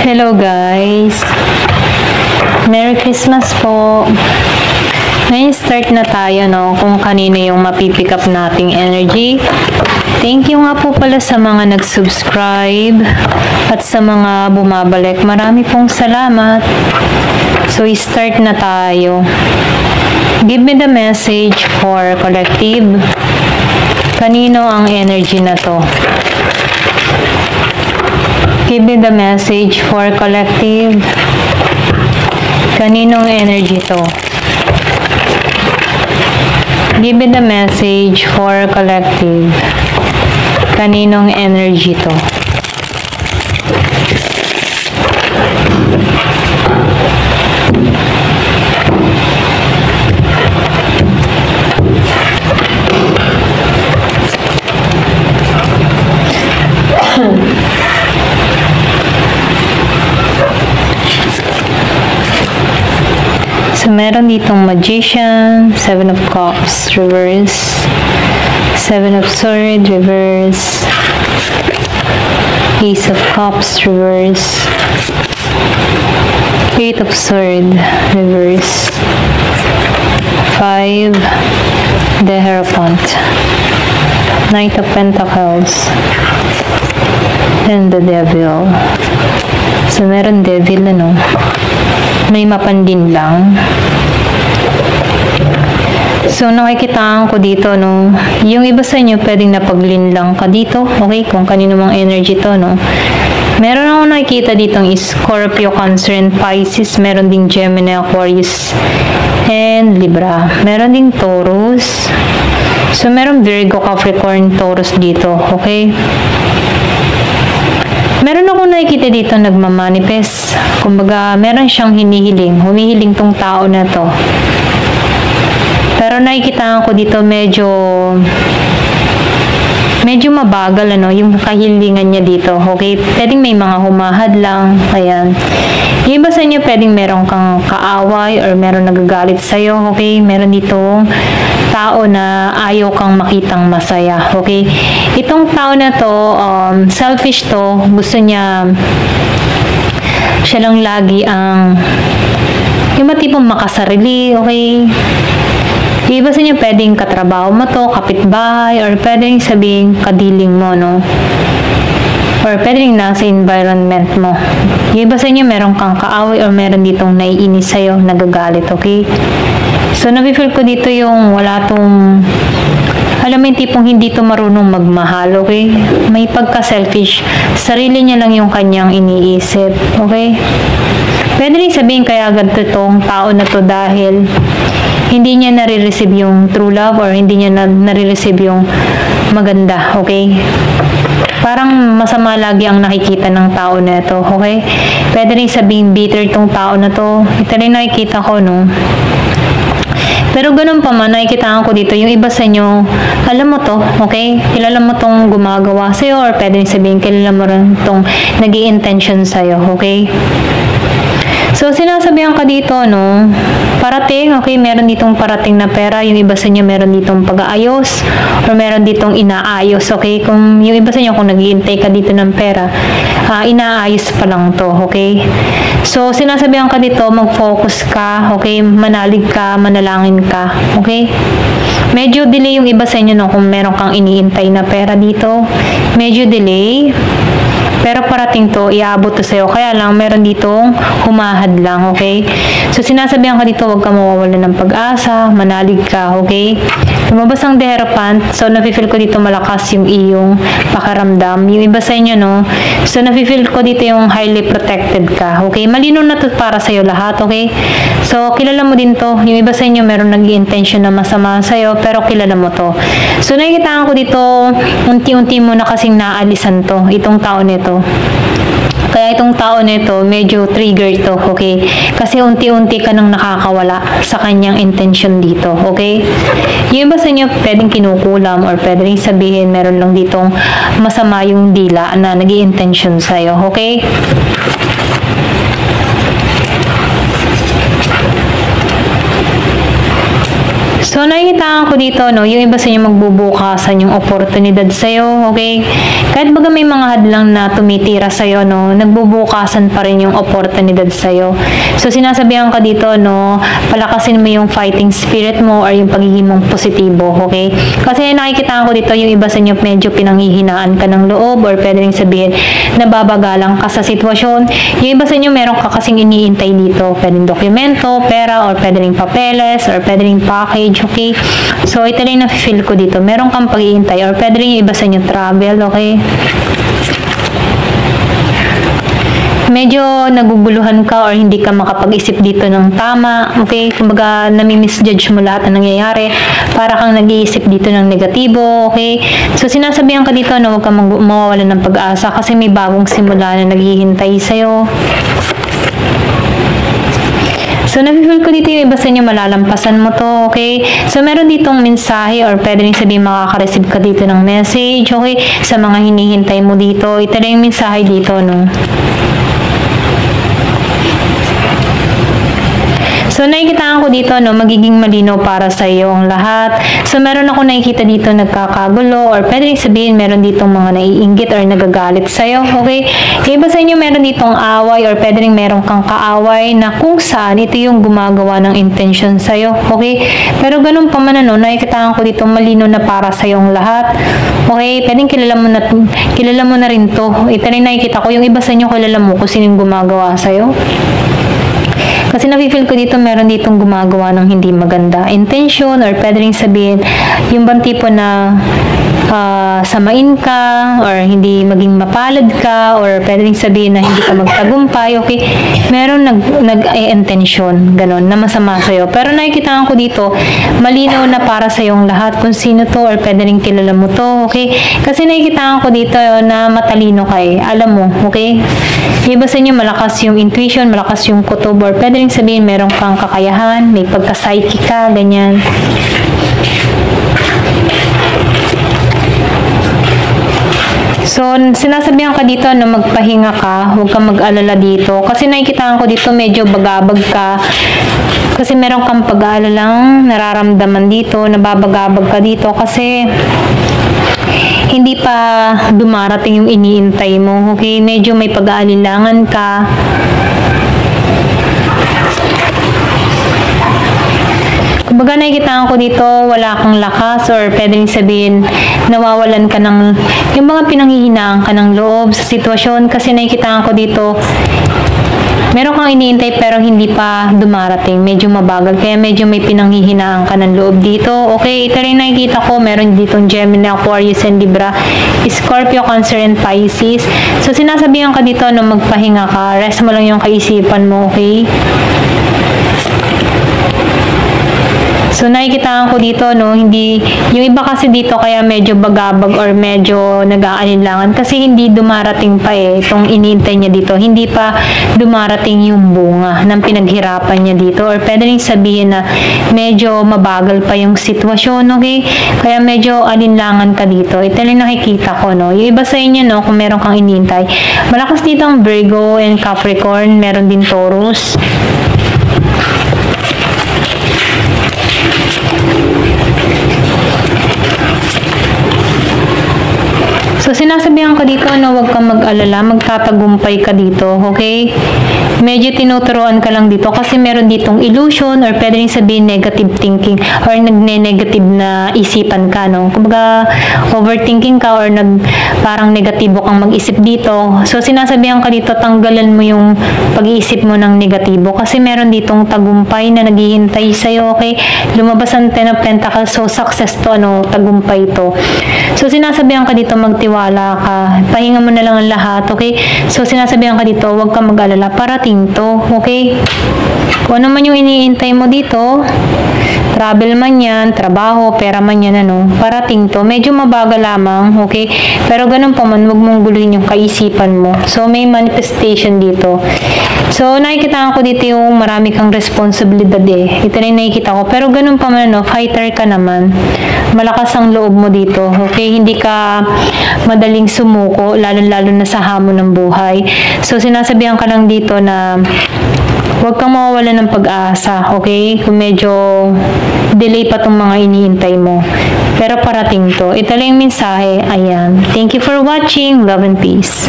Hello guys! Merry Christmas po! Ngayon start na tayo kung kanino yung mapipick up nating energy. Thank you nga po pala sa mga nag-subscribe at sa mga bumabalik. Marami pong salamat. So start na tayo. Give me the message for collective. Kanino ang energy na to? Give me the message for collective. Kaninong energy to? Give me the message for collective. Kaninong energy to? So, meron ditong Magician, Seven of Cups, reverse, Seven of Swords, reverse, Ace of Cups, reverse, Eight of Swords, reverse, Five, the Hierophant, Knight of Pentacles, and the Devil. So, meron Devil, may mapandin lang. So, nakikitaan ko dito, yung iba sa inyo, pwedeng napaglinlang ka dito, okay? Kung kanino mang energy to, Meron ako nakikita dito ng Scorpio, Cancer, and Pisces. Meron ding Gemini, Aquarius, and Libra. Meron ding Taurus. So, meron Virgo, Capricorn, Taurus dito, okay? Meron ako nakikita dito nagmamanifest. Kumbaga, meron siyang hinihiling. Humihiling tong tao na to. Pero nakikita ko dito medyo mabagal, yung kahilingan niya dito. Okay? Pwedeng may mga humahad lang. Ayan. Yung iba sa inyo, pwedeng meron kang kaaway or meron nagagalit sa'yo. Okay? Meron dito tao na ayaw kang makitang masaya. Okay? Itong tao na to, selfish to. Gusto niya, siya lang lagi ang yung matipong makasarili. Okay? Iba sa inyo, pwedeng katrabaho mo to, kapitbahay, or pwedeng sabihin kadiling mo, or pwedeng nasa environment mo. Iba sa inyo, meron kang kaaway or meron ditong naiinis sa'yo, nagagalit, okay? So, nafe-feel ko dito yung wala tong, alam mo yung tipong hindi to marunong magmahal, okay? May pagka-selfish. Sarili niya lang yung kanyang iniisip, okay? Pwede rin sabihin kaya ganito tong tao na to dahil hindi niya nare-receive yung true love or hindi niya nare-receive yung maganda, okay? Parang masama lagi ang nakikita ng tao na ito, okay? Pwede rin sabihin bitter tong tao na to. Ito rin nakikita ko, Pero ganun pa man, nakikita ko dito, yung iba sa inyo, alam mo to, okay? Kilala mo tong gumagawa sa'yo or pwede rin sabihin, kilala mo rin tong nag-i-intention sa'yo, okay? So, sinasabihan ka dito, parating, okay, meron ditong parating na pera, yung iba sa inyo meron ditong pag-aayos, or meron ditong inaayos, okay? Kung yung iba sa inyo, kung nag-iintay ka dito ng pera, inaayos pa lang to, okay? So, sinasabihan ka dito, mag-focus ka, okay? Manalig ka, manalangin ka, okay? Medyo delay yung iba sa inyo, kung meron kang iniintay na pera dito, medyo delay. Pero parating to, iabot to sa'yo. Kaya lang, meron ditong humahad lang, okay? So, sinasabihan ka dito, huwag ka mawawalan ng pag-asa, manalig ka, okay? Lumabas ang The Hierophant, so nafe-feel ko dito malakas yung iyong pakiramdam. Yung iba sa inyo, So, nafe-feel ko dito yung highly protected ka, okay? Malinaw na to para sa'yo lahat, okay? So, kilala mo din to. Yung iba sa inyo, meron nag-i-intention na masama sa'yo, pero kilala mo to. So, nakikitaan ko dito, unti-unti mo na kasing naalisan to, itong tao nito. Kaya itong tao nito, medyo trigger to, okay? Kasi unti-unti ka nang nakakawala sa kanyang intention dito, okay? Yung iba sa inyo, pwedeng kinukulam or pwedeng sabihin, meron lang ditong masama yung dila na nag-i-intention sa'yo, okay? So, nakikitaan ko dito, no, yung iba sa inyo magbubukasan yung oportunidad sa'yo, okay? Kahit baga may mga hadlang na tumitira sa'yo, no, nagbubukasan pa rin yung oportunidad sa'yo. So, sinasabihan ka dito, no, palakasin mo yung fighting spirit mo or yung pagiging mong positibo, okay? Kasi nakikitaan ko dito, yung iba sa inyo medyo pinanghihinaan ka ng loob or pwede rin sabihin, nababagalang ka sa sitwasyon. Yung iba sa inyo, meron ka kasing iniintay dito. Pwedeng dokumento, pera, or pwede rin papeles, or pwede rin package, okay? So, ito rin na-feel ko dito. Meron kang pag-iintay, or pwede rin yung iba sa inyo travel, okay? Medyo naguguluhan ka or hindi ka makapag-isip dito ng tama, okay? Kumbaga, nami-misjudge mo lahat na nangyayari, para kang nag-iisip dito ng negatibo, okay? So, sinasabihan ka dito na huwag kang mawawalan ng pag-asa kasi may bagong simula na naghihintay sa'yo. So, nafe-feel ko dito yung iba sa inyo malalampasan mo to, okay? So, meron ditong mensahe or pwede rin sabihin makaka-receive ka dito ng message, okay? Sa mga hinihintay mo dito. Ito na yung mensahe dito, no? So, nakikitaan ko dito, no, magiging malinaw para sa iyo ang lahat. So, meron ako nakikita dito nagkakagulo or pwede rin sabihin meron ditong mga naiinggit or nagagalit sa iyo, okay? Iba sa inyo meron ditong away or pwede rin meron kang kaaway na kung saan ito yung gumagawa ng intention sa iyo, okay? Pero ganun pa man, ano, nakikitaan ko dito malinaw na para sa iyo ang lahat. Okay, pwedeng kilala mo na rin to. Ito rin nakikita ko, yung iba sa inyo kilala mo kung sino yung gumagawa sa iyo. Kasi nafe-feel ko dito, meron ditong gumagawa ng hindi maganda intention or pwede rin sabihin, yung bang tipo na samain ka or hindi maging mapalad ka or pwede rin sabihin na hindi ka magtagumpay, okay? Meron nag-intention, ganun, na masama sa'yo. Pero nakikita ko dito, malinaw na para sa yung lahat kung sino to or pwede rin kilala mo to, okay? Kasi nakikita ko dito na matalino ka eh. Alam mo, okay? Iba sa inyo, malakas yung intuition, malakas yung kutob or pwede rin sabihin meron kang kakayahan, may pagka-psyche ka, ganyan. So, sinasabihan ka dito na magpahinga ka, huwag kang mag-alala dito. Kasi nakikita ko dito medyo bagabag ka. Kasi meron kang pag-aalalang nararamdaman dito, nababagabag ka dito kasi hindi pa dumarating yung iniintay mo. Okay, medyo may pag-aalilangan ka. Kumbaga nakikita ko dito, wala kang lakas or pwedeng sabihin, nawawalan ka ng, yung mga pinanghihinaan ka ng loob sa sitwasyon kasi nakikita ko dito, meron kang iniintay pero hindi pa dumarating, medyo mabagal, kaya medyo may pinanghihinaan ka ng loob dito. Okay, ito rin nakikita ko, meron ditong Gemini, Aquarius, and Libra, Scorpio, Cancer, and Pisces. So, sinasabihan ka dito na magpahinga ka, rest mo lang yung kaisipan mo, okay? So, nakikita ko dito, no, hindi, yung iba kasi dito kaya medyo bagabag or medyo nag-aalinlangan kasi hindi dumarating pa eh, itong inintay niya dito, hindi pa dumarating yung bunga ng pinaghirapan niya dito or pwede rin sabihin na medyo mabagal pa yung sitwasyon, okay? Kaya medyo alinlangan ka dito. Ito lang nakikita ko, no. Yung iba sa inyo, no, kung meron kang inintay, malakas dito ang Virgo and Capricorn, meron din Taurus. So, sinasabihan ka dito na huwag kang mag-alala, magtatagumpay ka dito, okay? Medyo tinuturuan ka lang dito kasi meron ditong illusion or pwede rin sabihin negative thinking or nagne-negative na isipan ka, no? Kumbaga, overthinking ka or parang negatibo kang mag-isip dito. So, sinasabihan ka dito, tanggalan mo yung pag-iisip mo ng negatibo kasi meron ditong tagumpay na naghihintay sa'yo, okay? Lumabas ang Ten of Pentacles, so success to, ano, tagumpay to. So, sinasabihan ka dito, magtiwala ka, pahinga mo na lang ang lahat, okay? So, sinasabihan ka dito, huwag kang mag-alala, parating to, okay? Kung ano man yung iniintay mo dito, travel man yan, trabaho, pera man yan, ano, parating to. Medyo mabagal lamang, okay? Pero ganun pa man, huwag mong guluhin yung kaisipan mo. So, may manifestation dito. So, nakikita ko dito yung marami kang responsibilidad eh. Ito na yung nakikita ko. Pero ganun pa man, no, fighter ka naman. Malakas ang loob mo dito, okay? Hindi ka madaling sumuko, lalo-lalo na sa hamon ng buhay. So, sinasabihan ka lang dito na Huwag kang mawawala ng pag-asa, okay? Kung medyo delay pa tong mga iniintay mo. Pero parating to. Ito lang yung mensahe. Ayan. Thank you for watching. Love and peace.